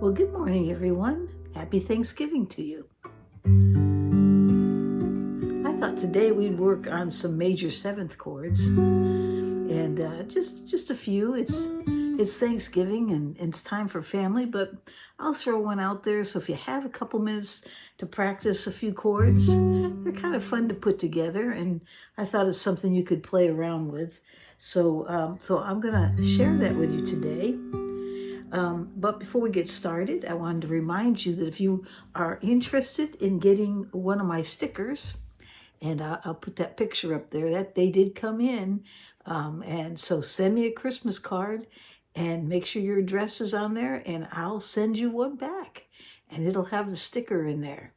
Well, good morning, everyone. Happy Thanksgiving to you. I thought today we'd work on some major seventh chords, and just a few. It's Thanksgiving and it's time for family, but I'll throw one out there. So if you have a couple minutes to practice a few chords, they're kind of fun to put together, and I thought it's something you could play around with. So I'm gonna share that with you today. But before we get started, I wanted to remind you that if you are interested in getting one of my stickers, and I'll put that picture up there, that they did come in, and so send me a Christmas card and make sure your address is on there, and I'll send you one back, and it'll have the sticker in there.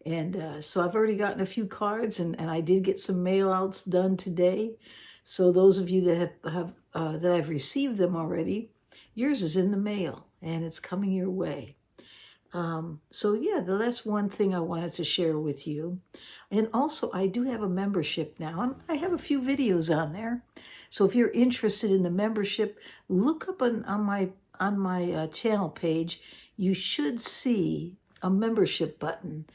And so I've already gotten a few cards, and I did get some mail outs done today. So those of you that have that I've received them already, yours is in the mail and it's coming your way. So yeah, that's one thing I wanted to share with you. And also I do have a membership now, and I have a few videos on there. So if you're interested in the membership, look up on my channel page. You should see a membership button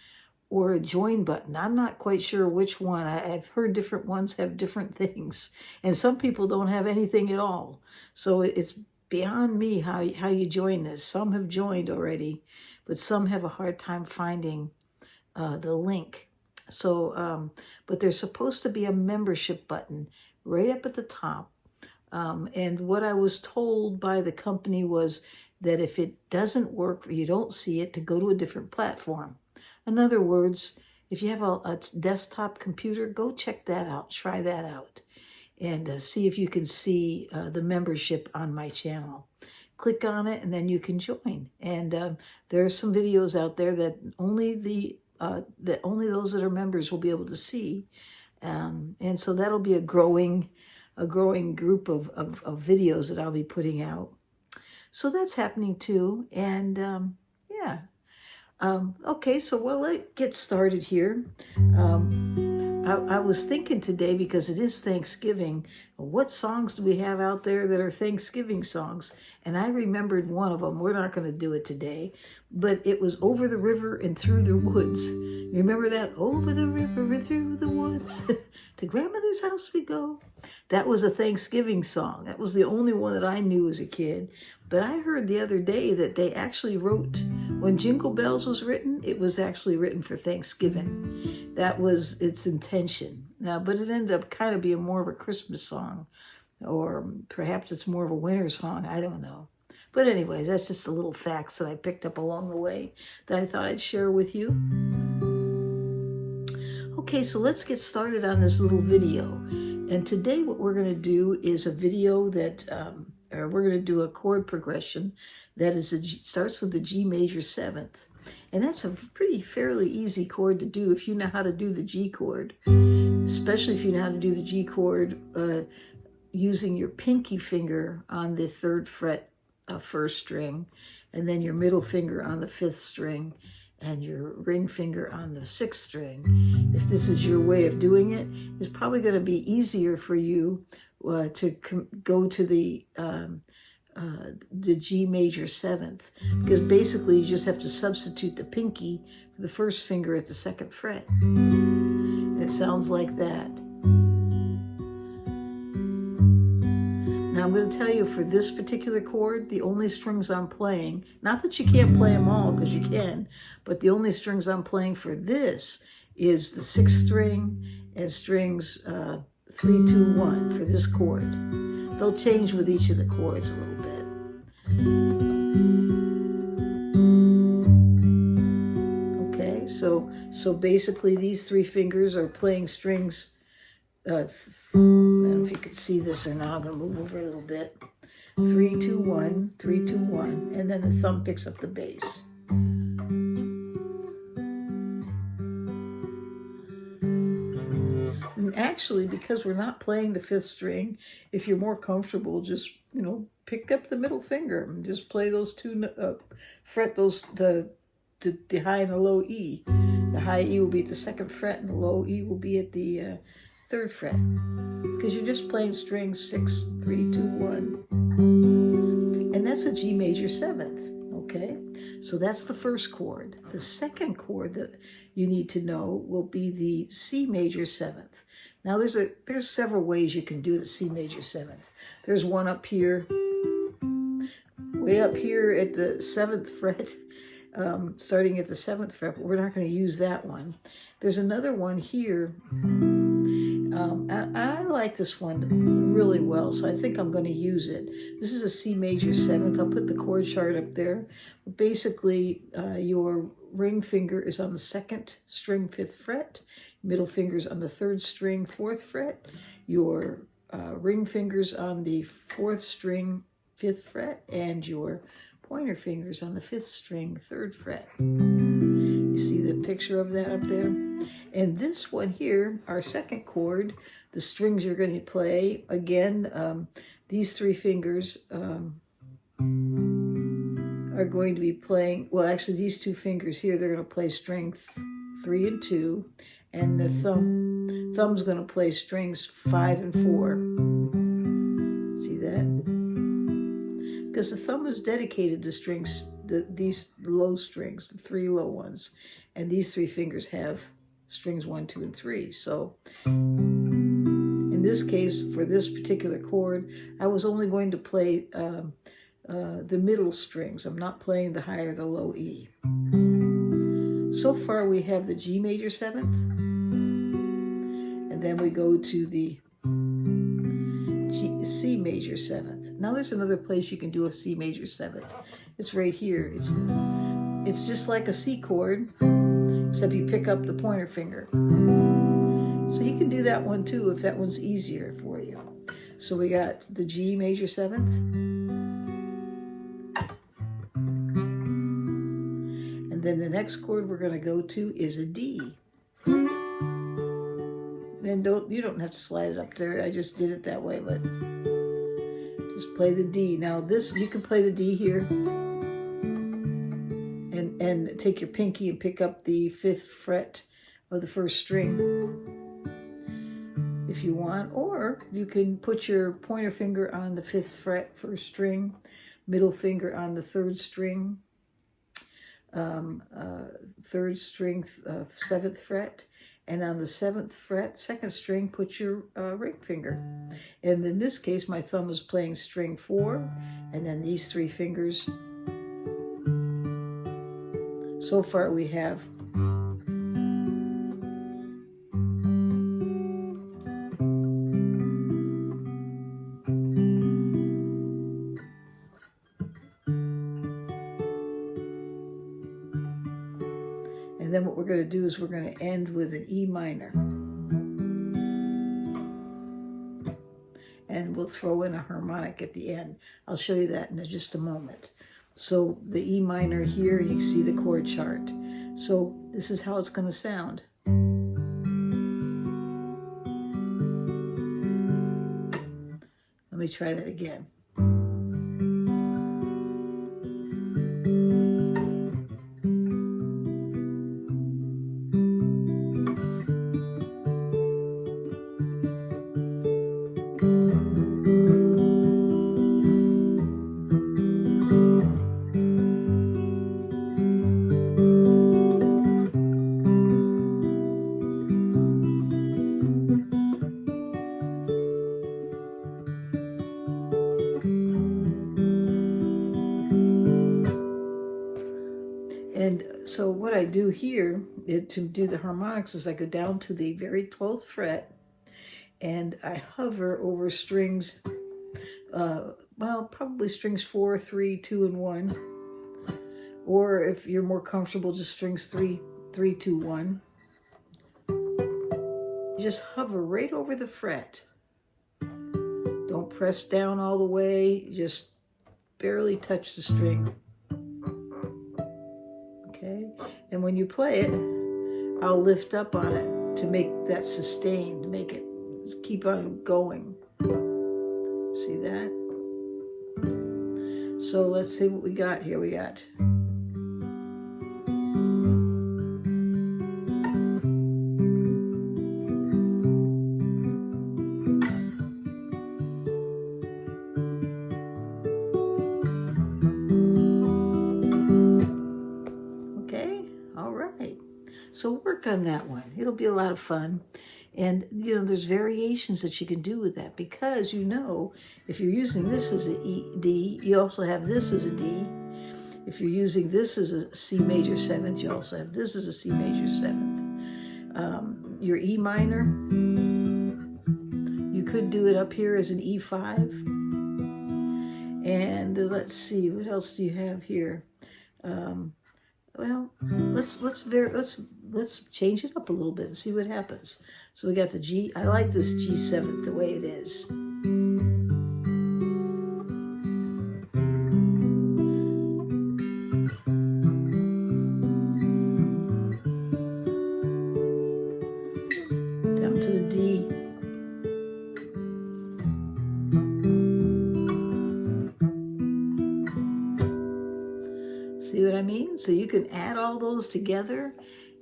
or a join button. I'm not quite sure which one. I've heard different ones have different things, and some people don't have anything at all. So it's beyond me how you join this. Some have joined already, but some have a hard time finding the link. So, but there's supposed to be a membership button right up at the top. And what I was told by the company was that if it doesn't work or you don't see it, to go to a different platform. In other words, if you have a desktop computer, go check that out, try that out, and see if you can see the membership on my channel. Click on it and then you can join. And there are some videos out there that only those that are members will be able to see. And so that'll be a growing group of videos that I'll be putting out. So that's happening too. And yeah. Okay, so let's get started here. I was thinking today, because it is Thanksgiving, what songs do we have out there that are Thanksgiving songs? And I remembered one of them. We're not going to do it today, but it was Over the River and Through the Woods. You remember that? Over the river and through the woods, to grandmother's house we go. That was a Thanksgiving song. That was the only one that I knew as a kid. But I heard the other day that they actually wrote, when Jingle Bells was written, it was actually written for Thanksgiving. That was its intention. Now, but it ended up kind of being more of a Christmas song, or perhaps it's more of a winter song. I don't know. But anyways, that's just a little facts that I picked up along the way that I thought I'd share with you. Okay, so let's get started on this little video. And today what we're going to do is a video that, we're going to do a chord progression that starts with the G major 7th. And that's a fairly easy chord to do if you know how to do the G chord, especially if you know how to do the G chord using your pinky finger on the 3rd fret, 1st string, and then your middle finger on the 5th string, and your ring finger on the 6th string. If this is your way of doing it, it's probably going to be easier for you to go to the G major 7th, because basically you just have to substitute the pinky for the 1st finger at the 2nd fret. And it sounds like that. Now I'm going to tell you, for this particular chord, the only strings I'm playing, not that you can't play them all, because you can, but the only strings I'm playing for this is the 6th string and strings 3, 2, 1 for this chord. They'll change with each of the chords a little bit. Okay, so basically these 3 fingers are playing strings. I don't know if you could see this or not. I'm going to move over a little bit. 3, 2, 1, 3, 2, 1, and then the thumb picks up the bass. And actually, because we're not playing the 5th string, if you're more comfortable, just, pick up the middle finger and just play those 2, fret those, the high and the low E. The high E will be at the 2nd fret, and the low E will be at the 3rd fret. Because you're just playing strings 6, 3, 2, 1. And that's a G major 7th. Okay, so that's the first chord. The second chord that you need to know will be the C major seventh. Now there's several ways you can do the C major seventh. There's one up here, way up here at the 7th fret, starting at the 7th fret, but we're not going to use that one. There's another one here. I like this one really well, so I think I'm going to use it. This is a C major 7th. I'll put the chord chart up there. Basically, your ring finger is on the 2nd string, 5th fret. Middle finger's on the 3rd string, 4th fret. Your ring finger's on the 4th string, 5th fret, and your pointer fingers on the 5th string, 3rd fret. You see the picture of that up there? And this one here, our second chord, the strings you're going to play, again, these 3 fingers are going to be playing, well, actually these 2 fingers here, they're going to play string 3 and 2, and the thumb's going to play strings 5 and 4. See that? Because the thumb is dedicated to strings, these low strings, the 3 low ones, and these 3 fingers have strings 1, 2, and 3. So in this case, for this particular chord, I was only going to play the middle strings. I'm not playing the high or the low E. So far we have the G major 7th, and then we go to the C major 7th. Now there's another place you can do a C major 7th. It's right here. It's just like a C chord, except you pick up the pointer finger. So you can do that one too if that one's easier for you. So we got the G major 7th. And then the next chord we're going to go to is a D. And you don't have to slide it up there. I just did it that way, but just play the D. Now this, you can play the D here and take your pinky and pick up the 5th fret of the 1st string if you want, or you can put your pointer finger on the 5th fret, 1st string, middle finger on the 3rd string, 3rd string, 7th fret, and on the 7th fret, 2nd string, put your ring finger. And in this case, my thumb is playing string 4, and then these 3 fingers. So far we have and then what we're going to do is we're going to end with an E minor. And we'll throw in a harmonic at the end. I'll show you that in just a moment. So the E minor here, you can see the chord chart. So this is how it's going to sound. Let me try that again. And so what I do here to do the harmonics is I go down to the very 12th fret and I hover over strings, well, probably strings 4, 3, 2, and 1. Or if you're more comfortable, just strings 3, 3, 2, 1. Just hover right over the fret. Don't press down all the way, just barely touch the string. Okay, and when you play it, I'll lift up on it to make that sustain, to make it keep on going. See that? So let's see what we got here. We got So work on that one. It'll be a lot of fun. And, you know, there's variations that you can do with that because, you know, if you're using this as a D, you also have this as a D. If you're using this as a C major 7th, you also have this as a C major 7th. Your E minor, you could do it up here as an E5. And let's see, what else do you have here? Well, let's change it up a little bit and see what happens. So we got the G. I like this G7 the way it is. Down to the D. See what I mean? So you can add all those together,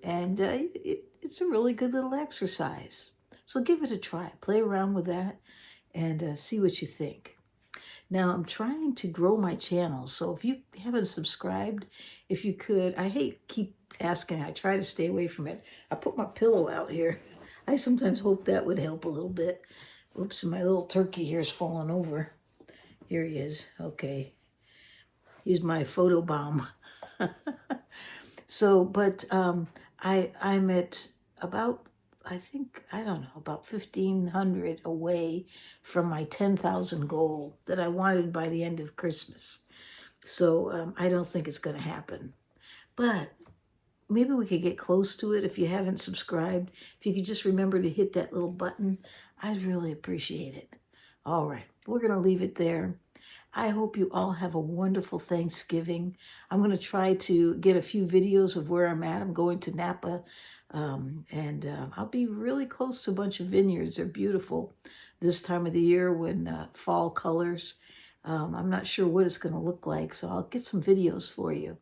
and it's a really good little exercise. So give it a try. Play around with that and see what you think. Now, I'm trying to grow my channel, so if you haven't subscribed, if you could, I hate keep asking. I try to stay away from it. I put my pillow out here. I sometimes hope that would help a little bit. Oops, my little turkey here is falling over. Here he is. Okay. Use my photo bomb. So, but I'm at about, I think, I don't know, about 1,500 away from my 10,000 goal that I wanted by the end of Christmas. So I don't think it's going to happen. But maybe we could get close to it. If you haven't subscribed, if you could just remember to hit that little button, I'd really appreciate it. All right, we're going to leave it there. I hope you all have a wonderful Thanksgiving. I'm going to try to get a few videos of where I'm at. I'm going to Napa, and I'll be really close to a bunch of vineyards. They're beautiful this time of the year when fall colors. I'm not sure what it's going to look like, so I'll get some videos for you.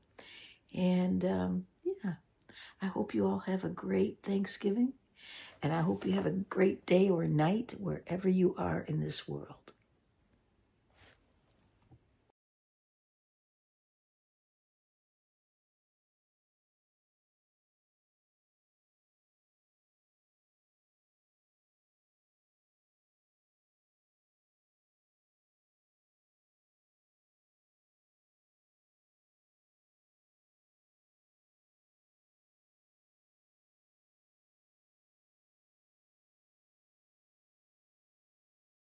And yeah, I hope you all have a great Thanksgiving, and I hope you have a great day or night wherever you are in this world.